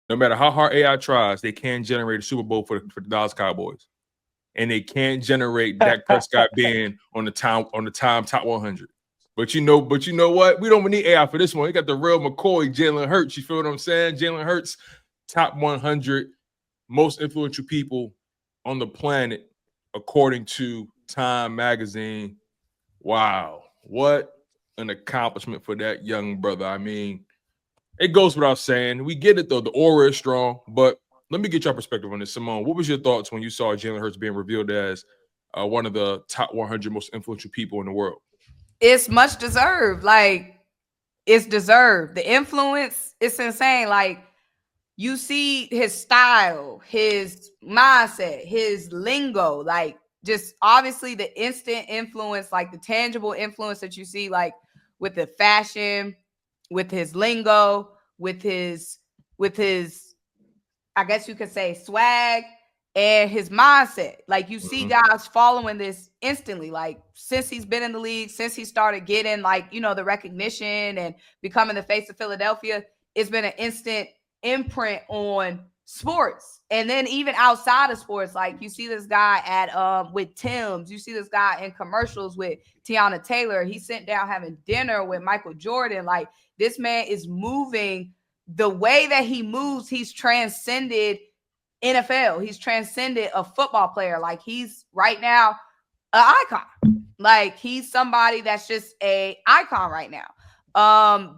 No matter how hard AI tries, they can't generate a Super Bowl for the Dallas Cowboys, and they can't generate Dak Prescott being on the time top 100. But you know what? We don't need AI for this one. We got the real McCoy, Jalen Hurts. You feel what I'm saying? Jalen Hurts, top 100 most influential people on the planet, according to Time Magazine. Wow, what an accomplishment for that young brother. I mean, it goes without saying. We get it, though. The aura is strong. But let me get your perspective on this. Symone, what was your thoughts when you saw Jalen Hurts being revealed as one of the top 100 most influential people in the world? It's much deserved. Like, it's deserved. The influence, it's insane. Like, you see his style, his mindset, his lingo, like just obviously the instant influence, like the tangible influence that you see, like with the fashion, with his lingo, with his, I guess you could say, swag and his mindset. Like, you see guys following this instantly, like since he's been in the league, since he started getting, like, you know, the recognition and becoming the face of Philadelphia, it's been an instant imprint on sports. And then even outside of sports, like you see this guy at with Tim's, you see this guy in commercials with Tiana Taylor. He's sitting down having dinner with Michael Jordan. Like, this man is moving. The way that he moves, he's transcended NFL. He's transcended a football player. Like, he's right now an icon. Like, he's somebody that's just a icon right now.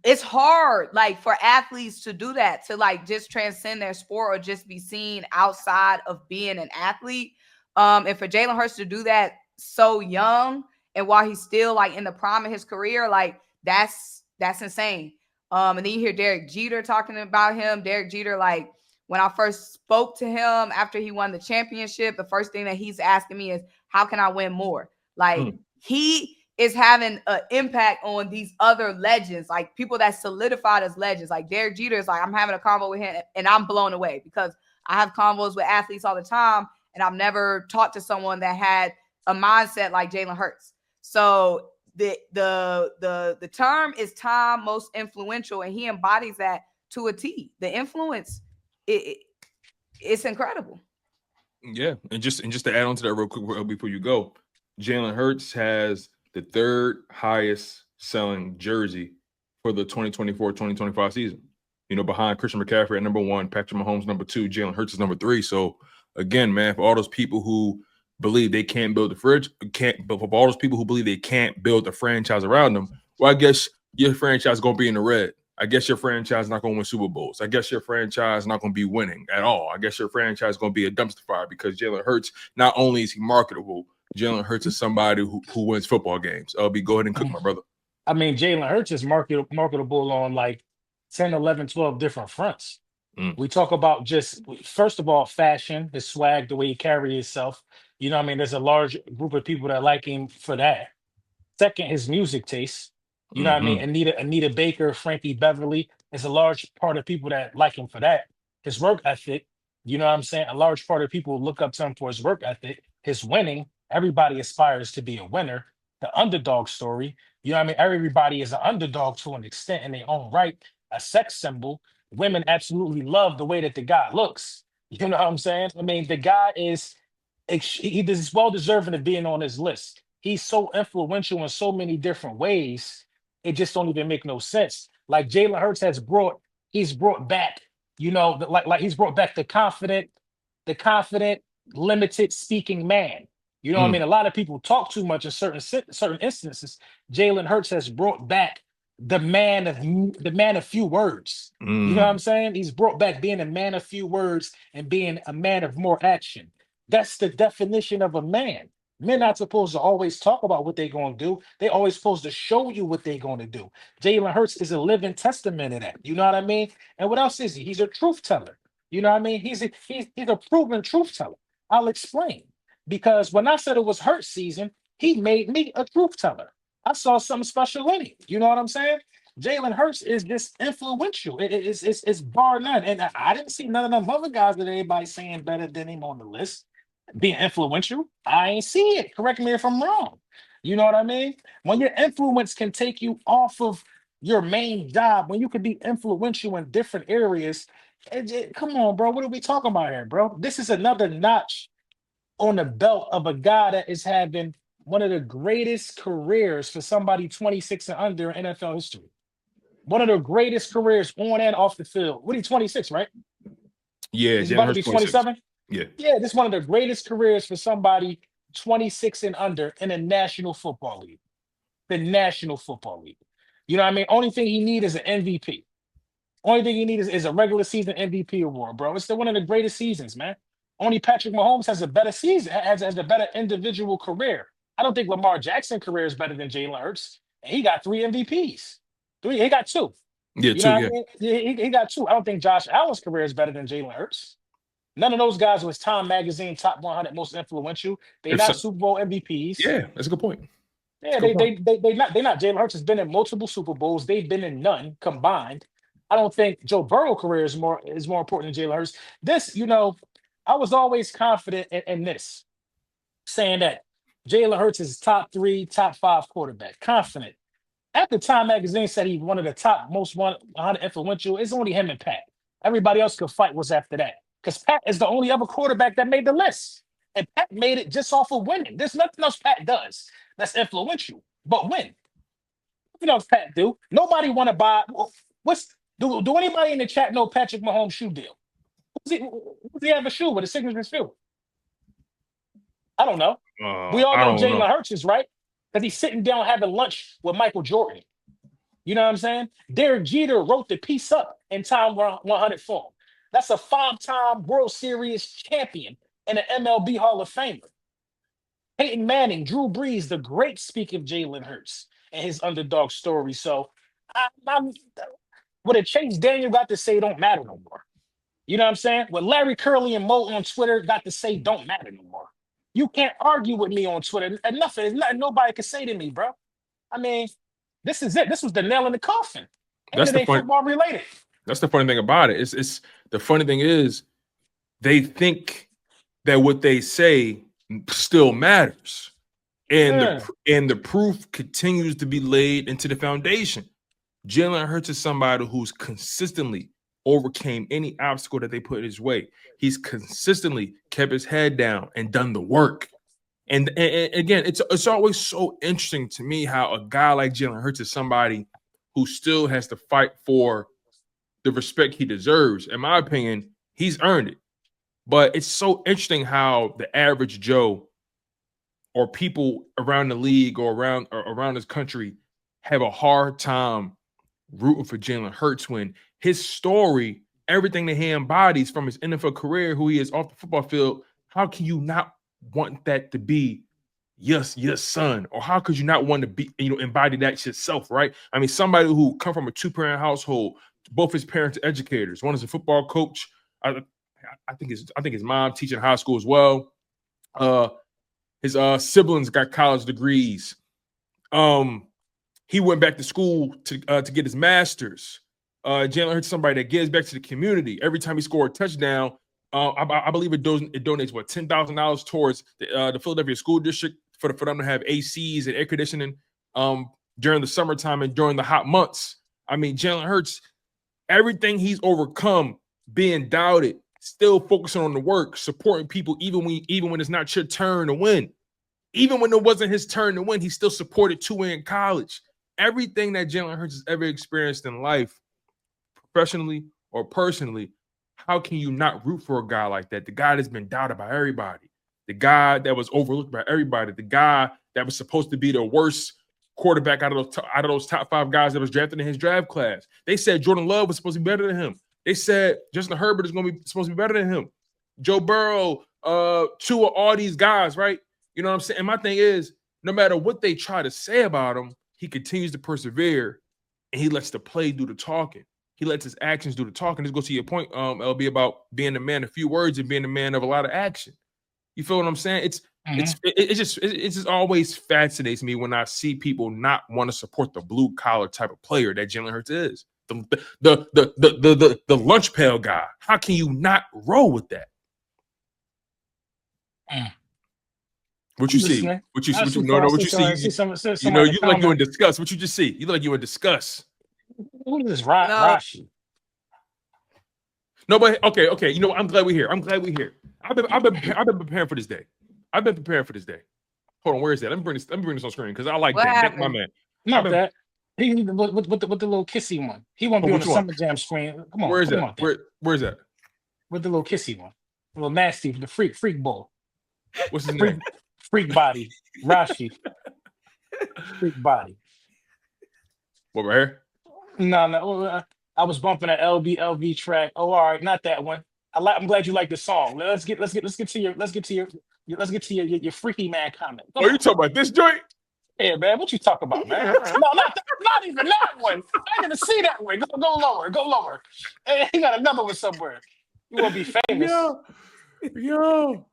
It's hard, like, for athletes to do that, to like just transcend their sport or just be seen outside of being an athlete. And for Jalen Hurts to do that so young and while he's still like in the prime of his career, like that's insane. And then you hear Derek Jeter talking about him. Derek Jeter, like, when I first spoke to him after he won the championship, the first thing that he's asking me is, how can I win more? Like, he is having an impact on these other legends, like people that solidified as legends. Like Derek Jeter is like, I'm having a convo with him and I'm blown away because I have convos with athletes all the time and I've never talked to someone that had a mindset like Jalen Hurts. So the term is time most influential, and he embodies that to a T. The influence, it's incredible. Yeah, and just to add on to that real quick before you go, Jalen Hurts has the third highest selling jersey for the 2024-2025 season. You know, behind Christian McCaffrey at number 1, Patrick Mahomes number 2, Jalen Hurts is number 3. So again, man, for all those people who believe they can't build but for all those people who believe they can't build a franchise around them, well, I guess your franchise is gonna be in the red. I guess your franchise is not going to win Super Bowls. I guess your franchise is not going to be winning at all. I guess your franchise is going to be a dumpster fire because Jalen Hurts, not only is he marketable, Jalen Hurts is somebody who wins football games. Go ahead and cook, my brother. I mean, Jalen Hurts is marketable on like 10, 11, 12 different fronts. We talk about just, first of all, fashion, his swag, the way he carries himself. You know what I mean? There's a large group of people that like him for that. Second, his music taste. You know what I mean? Anita Baker, Frankie Beverly is a large part of people that like him for that. His work ethic, you know what I'm saying? A large part of people look up to him for his work ethic, his winning. Everybody aspires to be a winner. The underdog story, you know what I mean? Everybody is an underdog to an extent in their own right, a sex symbol. Women absolutely love the way that the guy looks. You know what I'm saying? I mean, the guy is well deserving of being on his list. He's so influential in so many different ways. It just don't even make no sense. Like Jalen Hurts he's brought back, you know, like he's brought back the confident, limited speaking man. You know what I mean? A lot of people talk too much in certain instances. Jalen Hurts has brought back the man of few words. You know what I'm saying? He's brought back being a man of few words and being a man of more action. That's the definition of a man. Men not supposed to always talk about what they're going to do. They always supposed to show you what they're going to do. Jalen Hurts is a living testament of that. You know what I mean? And what else is he? He's a truth teller. You know what I mean? He's a proven truth teller. I'll explain. Because when I said it was Hurts season, he made me a truth teller. I saw something special in him. You know what I'm saying? Jalen Hurts is just influential. It's bar none. And I didn't see none of them other guys that everybody saying better than him on the list being influential. I ain't see it. Correct me if I'm wrong. You know what I mean? When your influence can take you off of your main job, when you can be influential in different areas, Come on, bro. What are we talking about here, bro? This is another notch on the belt of a guy that is having one of the greatest careers for somebody 26 and under in NFL history. One of the greatest careers on and off the field. What are you, 26, right? Yeah, Is he about to be 27? Yeah. Yeah, this is one of the greatest careers for somebody 26 and under in the National Football League. The National Football League. You know what I mean? Only thing he needs is an MVP. Only thing he needs is a regular season MVP award, bro. It's still one of the greatest seasons, man. Only Patrick Mahomes has a better season, has a better individual career. I don't think Lamar Jackson's career is better than Jalen Hurts. And he got 3 MVPs. He got 2. Yeah, You 2, know what I mean? He got 2. I don't think Josh Allen's career is better than Jalen Hurts. None of those guys was Time Magazine top 100 most influential. They're not Super Bowl MVPs. Yeah, that's a good point. Yeah, they not. Jalen Hurts has been in multiple Super Bowls. They've been in none combined. I don't think Joe Burrow's career is more important than Jalen Hurts. This, I was always confident in this, saying that Jalen Hurts is top 3, top 5 quarterback. Confident. At the Time Magazine said he's one of the top most 100 influential. It's only him and Pat. Everybody else could fight was after that. Because Pat is the only other quarterback that made the list. And Pat made it just off of winning. There's nothing else Pat does that's influential but win. Nothing else Pat do. Nobody want to buy. Do anybody in the chat know Patrick Mahomes' shoe deal? Does he have a shoe with a signature shoe? I don't know. We all know Jalen Hurts is, right? Because he's sitting down having lunch with Michael Jordan. You know what I'm saying? Derek Jeter wrote the piece up in Time 100 form. That's a 5-time World Series champion and an MLB Hall of Famer. Peyton Manning, Drew Brees, the great speak of Jalen Hurts and his underdog story. So what a Chase Daniel got to say don't matter no more. You know what I'm saying? What Larry Curly and Mo on Twitter got to say don't matter no more. You can't argue with me on Twitter. Nothing nobody can say to me, bro. I mean, this is it. This was the nail in the coffin. That's the football related. That's the funny thing about it. It's the funny thing is they think that what they say still matters. And the proof continues to be laid into the foundation. Jalen Hurts is somebody who's consistently overcame any obstacle that they put his way. He's consistently kept his head down and done the work. And again, it's always so interesting to me how a guy like Jalen Hurts is somebody who still has to fight for the respect he deserves. In my opinion, he's earned it. But it's so interesting how the average Joe or people around the league or around this country have a hard time rooting for Jalen Hurts when his story, everything that he embodies from his NFL career, who he is off the football field, how can you not want that to be your son? Or how could you not want to be, embody that yourself, right? I mean, somebody who come from a 2-parent household, both his parents are educators. One is a football coach. I think his mom teaching high school as well. His siblings got college degrees. He went back to school to get his master's. Jalen Hurts, somebody that gives back to the community. Every time he scored a touchdown, I believe it donates $10,000 towards the Philadelphia school district for them to have ACs and air conditioning during the summertime and during the hot months. I mean, Jalen Hurts, everything he's overcome, being doubted, still focusing on the work, supporting people even when it's not your turn to win. Even when it wasn't his turn to win, he still supported to win in college. Everything that Jalen Hurts has ever experienced in life, professionally or personally, how can you not root for a guy like that? The guy that's been doubted by everybody, the guy that was overlooked by everybody, the guy that was supposed to be the worst quarterback out of those top 5 guys that was drafted in his draft class. They said Jordan Love was supposed to be better than him. They said Justin Herbert is supposed to be better than him. Joe Burrow, Tua, all these guys, right? You know what I'm saying? And my thing is, no matter what they try to say about him, he continues to persevere, and he lets the play do the talking. He lets his actions do the talking. Let's go to your point, LB, about being a man of few words and being a man of a lot of action. You feel what I'm saying? It just always fascinates me when I see people not want to support the blue collar type of player that Jalen Hurts is. The lunch pail guy. How can you not roll with that? What you see? What you see? No, what you see? You look like you're in disgust. What you just see? You look like you're in disgust. What is this, Rashi? No, but okay. You know what? I'm glad we're here. I've been preparing for this day. Hold on, where is that? Let me bring this on screen because I like What that. Thank my happened? man. Not that. He with the little kissy one. He won't be on the Summer Jam screen. Come on, where is put that? him out there. Where's that? With the little kissy one. A little nasty, the freak bull. What's his name? Freak body. Rashi. Freak body. What, right here? No. I was bumping that LV track. Oh, all right, not that one. I'm glad you like the song. Let's get to your freaky man comment. You talking about this joint? Yeah, man. What you talking about, man? No, not even that one. I didn't see that one. Go lower. Hey, he got another one somewhere. You won't be famous. Yo.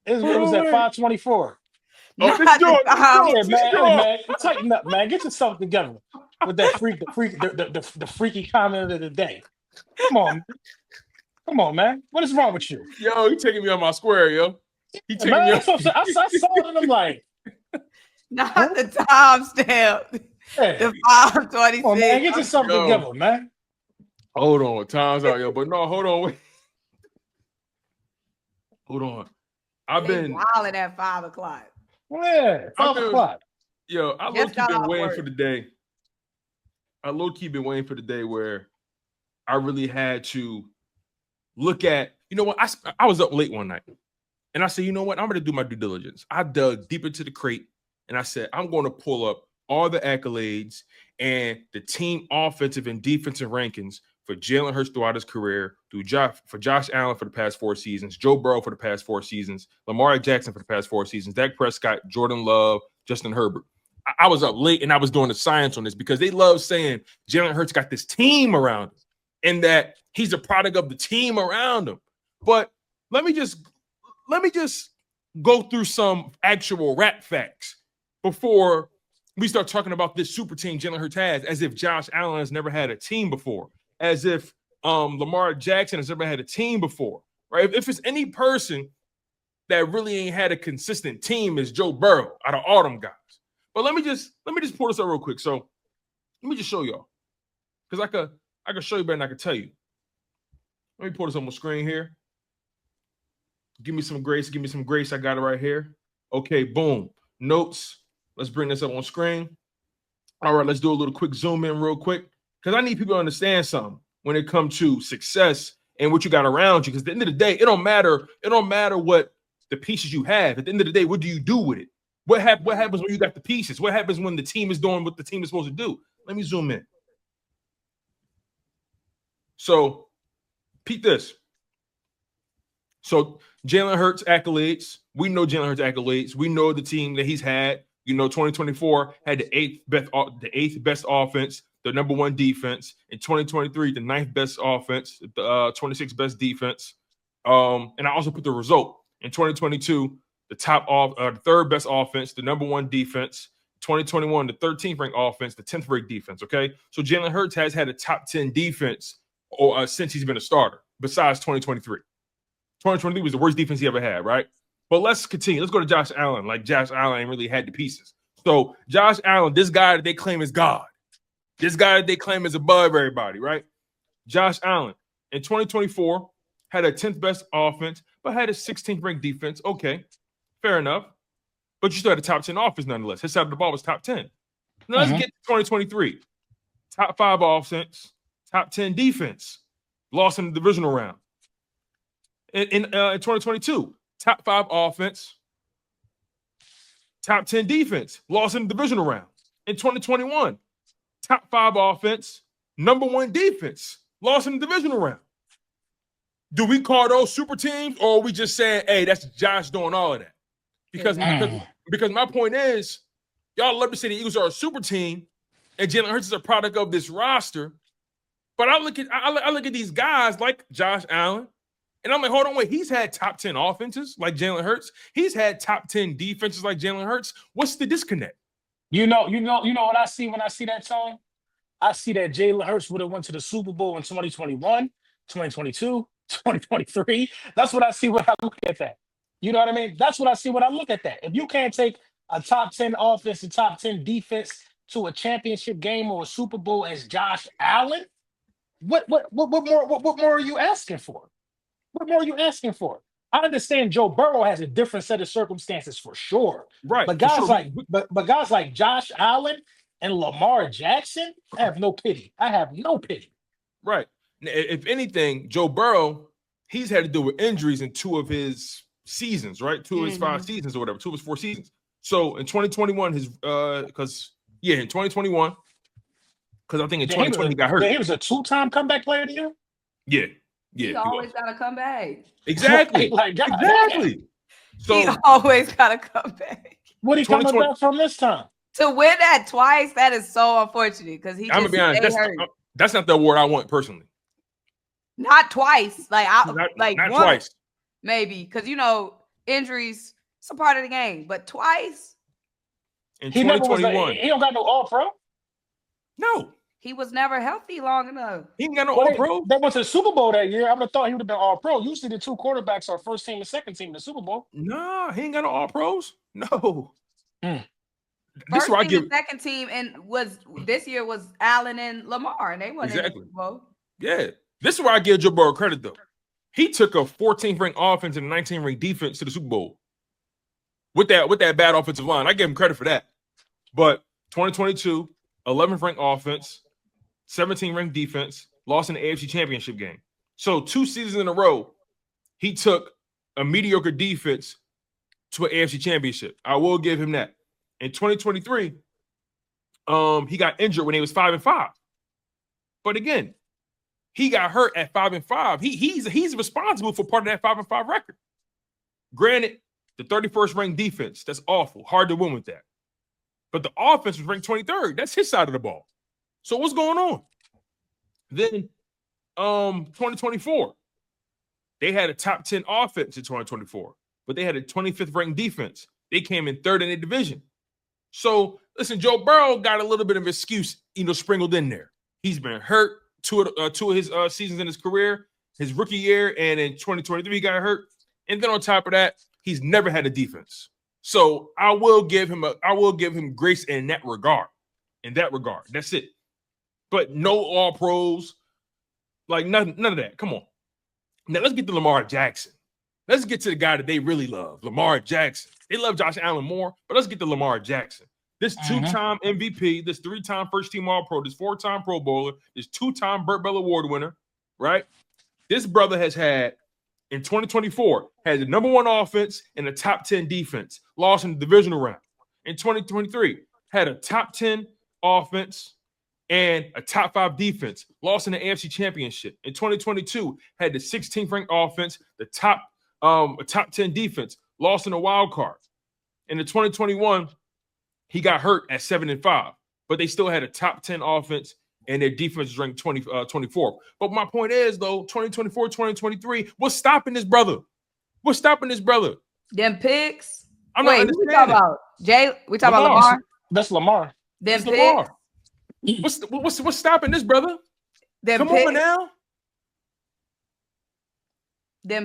It was at 524. Oh, this joint. Hey, man, tighten up, man. Get yourself together with that the freaky comment of the day. Come on, man. What is wrong with you? Yo, you taking me on my square, yo. He taking me on. I saw it and I'm like, not the timestamp. Hey. The 526. Come on, man. Get yourself together, man. Hold on, time's out, yo. But no, hold on, wait. Hold on. I've been wilding at 5 o'clock. Yeah, 5 o'clock. Yo, I low-key been waiting for the day. I low-key been waiting for the day where I really had to look at, you know what? I was up late one night and I said, you know what? I'm going to do my due diligence. I dug deep into the crate and I said, I'm going to pull up all the accolades and the team offensive and defensive rankings for Jalen Hurts throughout his career, for Josh Allen for the past 4 seasons, Joe Burrow for the past 4 seasons, Lamar Jackson for the past 4 seasons, Dak Prescott, Jordan Love, Justin Herbert. I was up late and I was doing the science on this because they love saying Jalen Hurts got this team around him and that he's a product of the team around him. But let me just go through some actual rap facts before we start talking about this super team Jalen Hurts has, as if Josh Allen has never had a team before, as if Lamar Jackson has never had a team before, right? If it's any person that really ain't had a consistent team, is Joe Burrow out of all them guys. But let me just pull this up real quick. So let me just show y'all, because I can show you better than I can tell you. Let me pull this on my screen here. Give me some grace. I got it right here. Okay, boom. Notes. Let's bring this up on screen. All right, let's do a little quick zoom in real quick, because I need people to understand something when it comes to success and what you got around you. Because at the end of the day, it don't matter what the pieces you have. At the end of the day, what do you do with it? What happens when you got the pieces? What happens when the team is doing what the team is supposed to do? Let me zoom in. So, peep this. So, Jalen Hurts accolades. We know Jalen Hurts accolades. We know the team that he's had. You know, 2024 had the eighth best offense, the number 1 defense. In 2023, the 9th best offense, the 26th best defense. And I also put the result. In 2022, the the 3rd best offense, the number 1 defense. 2021, the 13th ranked offense, the 10th ranked defense. Okay, so Jalen Hurts has had a top 10 defense since he's been a starter, besides 2023. 2023 was the worst defense he ever had, right? But let's continue. Let's go to Josh Allen. Like, Josh Allen ain't really had the pieces. So Josh Allen, this guy that they claim is God, this guy that they claim is above everybody, right? Josh Allen in 2024 had a 10th best offense, but had a 16th ranked defense. Okay, fair enough. But you still had a top 10 offense nonetheless. His side of the ball was top 10. Now let's get to 2023. Top 5 offense, top 10 defense. Lost in the divisional round. In 2022, top 5 offense, top 10 defense. Lost in the divisional round. In 2021, top 5 offense, number 1 defense. Lost in the divisional round. Do we call those super teams, or are we just saying, hey, that's Josh doing all of that? Because my point is, y'all love to say the Eagles are a super team and Jalen Hurts is a product of this roster. But I look at these guys like Josh Allen, and I'm like, hold on, wait, he's had top 10 offenses like Jalen Hurts. He's had top 10 defenses like Jalen Hurts. What's the disconnect? You know what I see when I see that, Tone? I see that Jalen Hurts would have went to the Super Bowl in 2021, 2022, 2023. That's what I see when I look at that. You know what I mean? That's what I see when I look at that. If you can't take a top 10 offense and top 10 defense to a championship game or a Super Bowl as Josh Allen, What more are you asking for? What more are you asking for? I understand Joe Burrow has a different set of circumstances for sure. Right. But For guys sure. like guys like Josh Allen and Lamar Jackson, I have no pity. I have no pity. Right. If anything, Joe Burrow, he's had to deal with injuries in 2 of his seasons, right? 2 of his 5 seasons or whatever, 2 of his 4 seasons. So in 2021, in 2021, because I think in 2020 he got hurt. He was a 2-time comeback player of the year. Yeah. He always got to come back. Exactly. Exactly. So he always got to come back. What he coming back from this time? To win that twice, that is so unfortunate because he. I'm gonna be honest. That's not the award I want personally. Not twice. Like not once, twice. Maybe because injuries. It's a part of the game, but twice. In 2021, he don't got no All-Pro. No. He was never healthy long enough. He ain't got no All-Pro. They went to the Super Bowl that year. I would have thought he would have been All-Pro. Usually the 2 quarterbacks are first team and second team in the Super Bowl. Nah, he ain't got no All-Pros. No. This first team and second team this year was Allen and Lamar, and they won in the Super Bowl. Yeah. This is where I give Joe Burrow credit, though. He took a 14th ranked offense and a 19th ranked defense to the Super Bowl. With that bad offensive line. I give him credit for that. But 2022, 11th ranked offense, 17th ranked defense, lost in the AFC Championship game. So 2 seasons in a row, he took a mediocre defense to an AFC Championship. I will give him that. In 2023, he got injured when he was 5-5. But again, he got hurt at 5-5. He's responsible for part of that 5-5 record. Granted, the 31st ranked defense, that's awful. Hard to win with that. But the offense was ranked 23rd. That's his side of the ball. So what's going on? Then 2024, they had a top 10 offense in 2024, but they had a 25th ranked defense. They came in 3rd in the division. So listen, Joe Burrow got a little bit of excuse, sprinkled in there. He's been hurt 2 of his seasons in his career, his rookie year, and in 2023 he got hurt. And then on top of that, he's never had a defense. So I will give him grace in that regard. That's it. But no All Pros, like none of that. Come on. Now let's get to Lamar Jackson. Let's get to the guy that they really love, Lamar Jackson. They love Josh Allen more, but let's get to Lamar Jackson. This 2-time MVP, this 3-time first-team All-Pro, this 4-time Pro Bowler, this 2-time Burt Bell Award winner, right? This brother has had, in 2024, had the number 1 offense and a top 10 defense, lost in the divisional round. In 2023, had a top 10 offense and a top 5 defense, lost in the AFC Championship. In 2022, had the 16th ranked offense, the top 10 defense, lost in the wild card. In the 2021, he got hurt at 7-5, but they still had a top 10 offense and their defense is ranked 24th. But my point is, though, 2024, 2023, what's stopping this brother? Them picks? I'm not understanding. We talking about Jay? We talking about Lamar? That's Lamar. Them picks? Lamar. What's stopping this brother? Them Come picks? on now.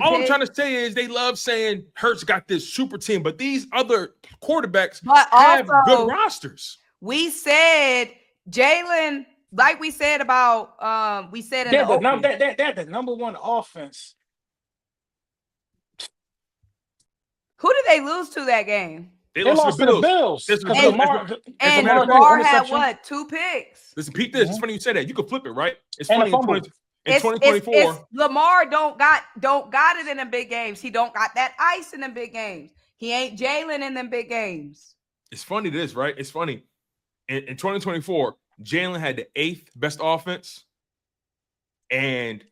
All picks? I'm trying to say is they love saying Hurts got this super team, but these other quarterbacks have good rosters. We said Jalen, like we said about we said in they're the number 1 offense. Who did they lose to that game? They lost to the Bills. And Lamar had what? 2 picks. Listen, Pete, this it's funny you say that. You can flip it, right? It's funny in 2024. It's Lamar don't got it in the big games. He don't got that ice in the big games. He ain't Jalen in them big games. It's funny this, right? It's funny. In 2024, Jalen had the 8th best offense, and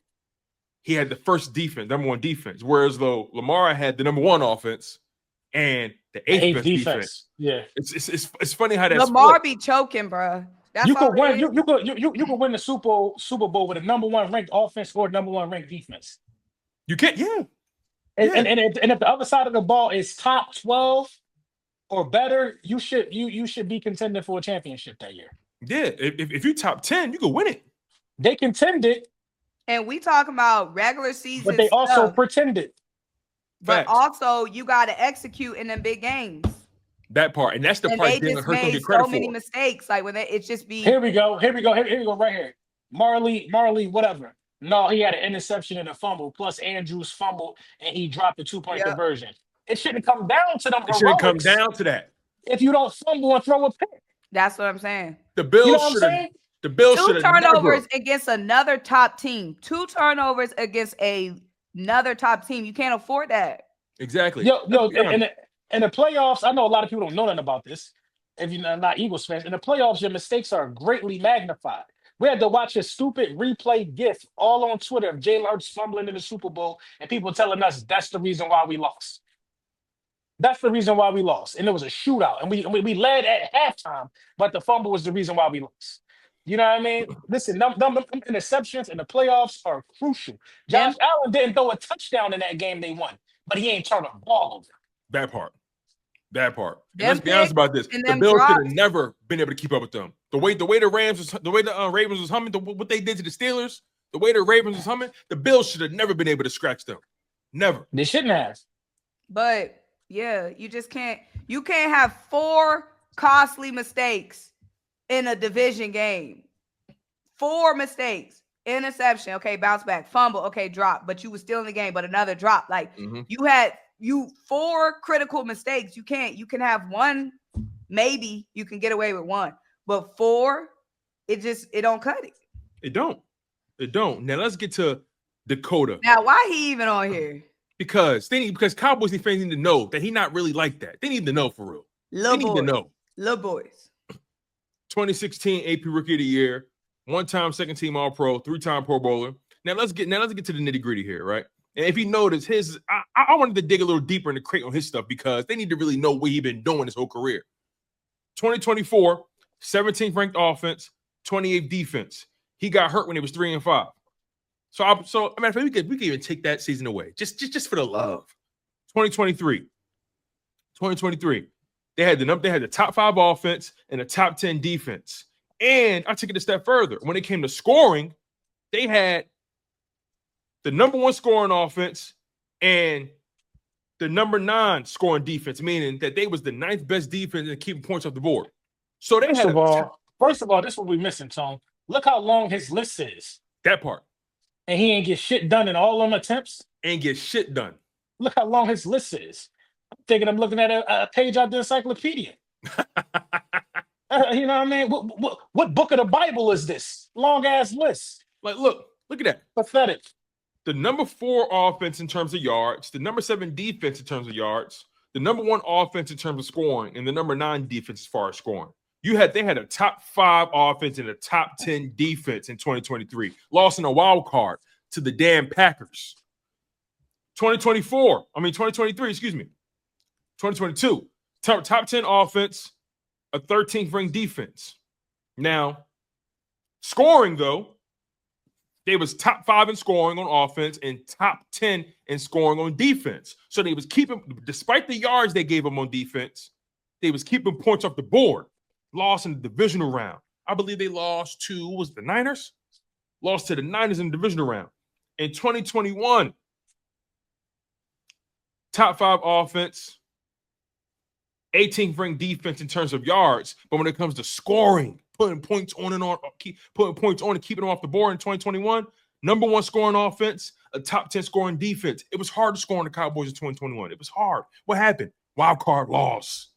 he had the first defense, number 1 defense. Whereas though Lamar had the number 1 offense and the 8th best defense. Yeah, it's funny how that Lamar be choking, bro. You could win. You could win the Super Bowl with a number 1 ranked offense or number 1 ranked defense. You can't, yeah. And if the other side of the ball is top 12 or better, you should be contending for a championship that year. Yeah, if you top 10, you could win it. They contended, and we talking about regular season, but they also pretended. But also, you got to execute in them big games. That part, and that's the part Jalen Hurts don't get credit for. So many mistakes, like when it's just be. Here we go right here. Marley, whatever. No, he had an interception and a fumble, plus Andrews fumbled, and he dropped the 2-point Yep. conversion. It shouldn't come down to them It shouldn't come heroics down to that. if you don't fumble and throw a pick. That's what I'm saying. The Bills You know what I'm should have. saying? The Bills Two should have turnovers never. against another top team. 2 turnovers against another top team. You can't afford that. Exactly. Yo, in the playoffs, I know a lot of people don't know nothing about this. If you're not Eagles fans, in the playoffs, your mistakes are greatly magnified. We had to watch a stupid replay gif all on Twitter of Jalen Hurts fumbling in the Super Bowl, and people telling us that's the reason why we lost. That's the reason why we lost. And it was a shootout. And we led at halftime, but the fumble was the reason why we lost. You know what I mean? Listen, them interceptions in the playoffs are crucial. Josh Allen didn't throw a touchdown in that game they won, but he ain't turned a ball over. That part. And let's be honest about this. The Bills should have never been able to keep up with them. The way the Ravens was humming, what they did to the Steelers, the way the Ravens was humming, the Bills should have never been able to scratch them. Never. They shouldn't have. But yeah, you just can't. You can't have 4 costly mistakes in a division game. 4 mistakes. Interception, okay, bounce back. Fumble, okay, drop. But you were still in the game, but another drop. Like you had 4 critical mistakes. You can have 1, maybe you can get away with 1. But 4, it don't cut it. It don't. Now let's get to Dakota. Now, why he even on here? Because Cowboys fans need to know that he not really like that. They need to know for real. They need to know. Little boys. 2016 AP Rookie of the Year, 1-time second team All-Pro, 3-time Pro Bowler. Now let's get to the nitty-gritty here, right? And if you notice, I wanted to dig a little deeper in the crate on his stuff because they need to really know what he's been doing his whole career. 2024, 17th ranked offense, 28th defense. He got hurt when he was 3-5. So I mean, we could even take that season away, just for the love. 2023, they had the top 5 offense and a top 10 defense. And I took it a step further. When it came to scoring, they had the number 1 scoring offense and the number 9 scoring defense, meaning that they was the 9th best defense in keeping points off the board. So they First of all, this is what we're missing, Tone. Look how long his list is. That part. And he ain't get shit done in all them attempts. Ain't get shit done. Look how long his list is. I'm thinking I'm looking at a page out the encyclopedia. You know what I mean? What book of the Bible is this? Long ass list. Like, look at that. Pathetic. The number 4 offense in terms of yards, the number 7 defense in terms of yards, the number 1 offense in terms of scoring, and the number 9 defense as far as scoring. They had a top 5 offense and a top 10 defense in 2023. Lost in a wild card to the damn Packers. 2023, excuse me. 2022, top 10 offense, a 13th ranked defense. Now, scoring though, they was top 5 in scoring on offense and top 10 in scoring on defense. So they was keeping, despite the yards they gave them on defense, they was keeping points off the board. Lost in the divisional round. I believe they lost to, the Niners? Lost to the Niners in the divisional round. In 2021, top 5 offense, 18th ranked defense in terms of yards. But when it comes to scoring, putting points on and keeping them off the board in 2021, number 1 scoring offense, a top 10 scoring defense. It was hard to score on the Cowboys in 2021. It was hard. What happened? Wild card loss.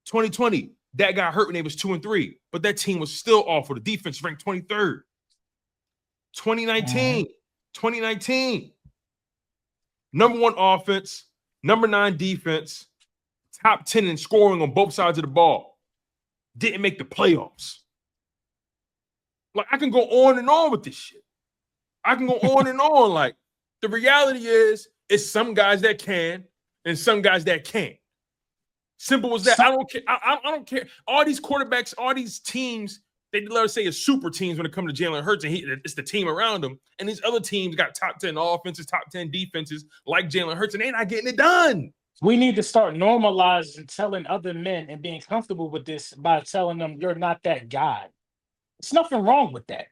2020, that got hurt when they was 2-3, but that team was still awful. The defense ranked 23rd. 2019, number 1 offense, number 9 defense, top 10 in scoring on both sides of the ball. Didn't make the playoffs. Like, I can go on and on with this shit. I can go on and on. Like, the reality is, it's some guys that can and some guys that can't. Simple as that. I don't care. I don't care. All these quarterbacks, all these teams, they let us say is super teams when it comes to Jalen Hurts, and it's the team around him. And these other teams got top 10 offenses, top 10 defenses like Jalen Hurts, and they're not getting it done. We need to start normalizing telling other men and being comfortable with this by telling them you're not that guy. There's nothing wrong with that.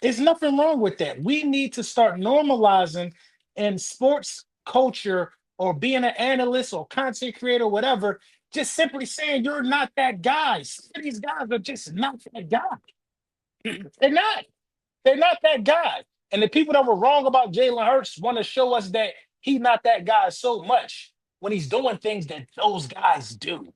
There's nothing wrong with that. We need to start normalizing in sports culture or being an analyst or content creator, whatever, just simply saying you're not that guy. Some of these guys are just not that guy. They're not. They're not that guy. And the people that were wrong about Jalen Hurts want to show us that he's not that guy so much when he's doing things that those guys do.